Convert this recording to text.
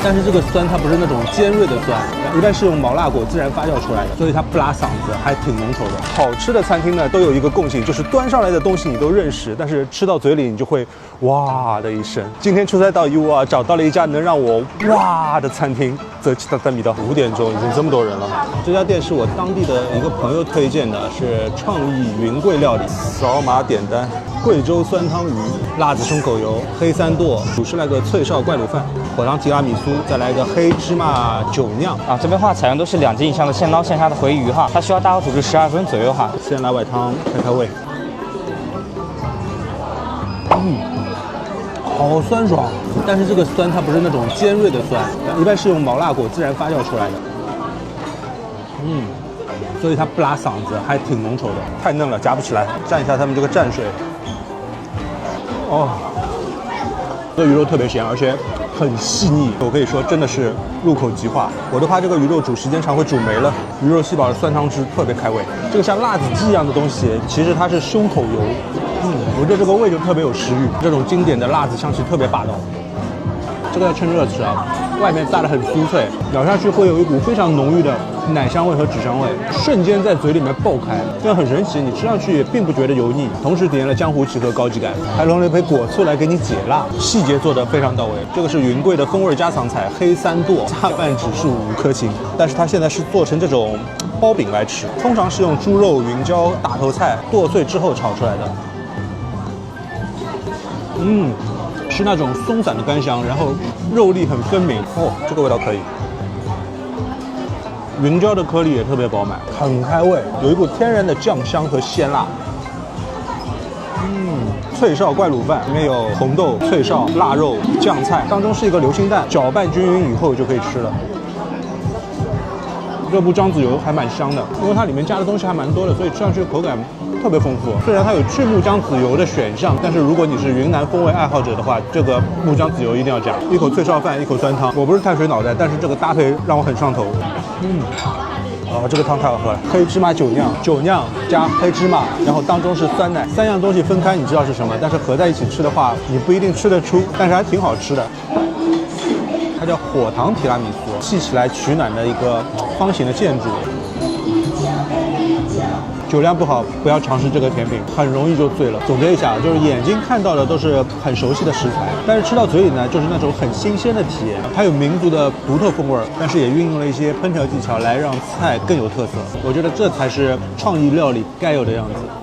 但是这个酸它不是那种尖锐的酸，一般是用毛辣果自然发酵出来的，所以它不拉嗓子，还挺浓稠的。好吃的餐厅呢都有一个共性，就是端上来的东西你都认识，但是吃到嘴里你就会哇的一声。今天出差到义乌啊，找到了一家能让我哇的餐厅，泽七达米的。5点钟已经这么多人了。这家店是我当地的一个朋友推荐的，是创意云贵料理。扫码点单。贵州酸汤鱼、辣子松口油、黑三剁，50来个脆哨怪卤饭，火糖提拉米苏，再来一个黑芝麻酒酿啊。这边话采用都是2斤以上的现捞现杀的回鱼哈，它需要大火煮至12分左右哈。先来碗汤开开胃。好酸爽，但是这个酸它不是那种尖锐的酸，一般是用毛辣果自然发酵出来的。所以它不拉嗓子，还挺浓稠的，太嫩了，夹不起来。蘸一下他们这个蘸水。哦，这鱼肉特别咸，而且很细腻，我可以说真的是入口即化。我都怕这个鱼肉煮时间长会煮没了。鱼肉吸饱了酸汤汁，特别开胃。这个像辣子鸡一样的东西，其实它是胸口油。我对这个味就特别有食欲，这种经典的辣子香气特别霸道。这个要趁热吃啊，外面炸得很酥脆，咬下去会有一股非常浓郁的奶香味和脂香味，瞬间在嘴里面爆开，这样很神奇。你吃上去也并不觉得油腻，同时体验了江湖气和高级感，还弄了一杯果醋来给你解辣，细节做得非常到位。这个是云贵的风味家常菜黑三剁，加饭指数5颗星，但是它现在是做成这种包饼来吃，通常是用猪肉、云椒、大头菜剁碎之后炒出来的。是那种松散的干香，然后肉粒很分明哦，这个味道可以。云椒的颗粒也特别饱满，很开胃，有一股天然的酱香和鲜辣。脆哨怪卤饭里面有红豆、脆哨、腊肉、酱菜，当中是一个流心蛋，搅拌均匀以后就可以吃了。这部姜子油还蛮香的，因为它里面加的东西还蛮多的，所以吃上去口感特别丰富。虽然它有去木姜子油的选项，但是如果你是云南风味爱好者的话，这个木姜子油一定要加。一口脆哨饭，一口酸汤。我不是碳水脑袋，但是这个搭配让我很上头。这个汤太好喝了，黑芝麻酒酿加黑芝麻，然后当中是酸奶，3样东西分开你知道是什么，但是合在一起吃的话，你不一定吃得出，但是还挺好吃的。它叫火糖提拉米苏，细起来取暖的一个方形的建筑。酒量不好，不要尝试这个甜品，很容易就醉了。总结一下，就是眼睛看到的都是很熟悉的食材，但是吃到嘴里呢，就是那种很新鲜的体验。它有民族的独特风味，但是也运用了一些烹调技巧来让菜更有特色。我觉得这才是创意料理该有的样子。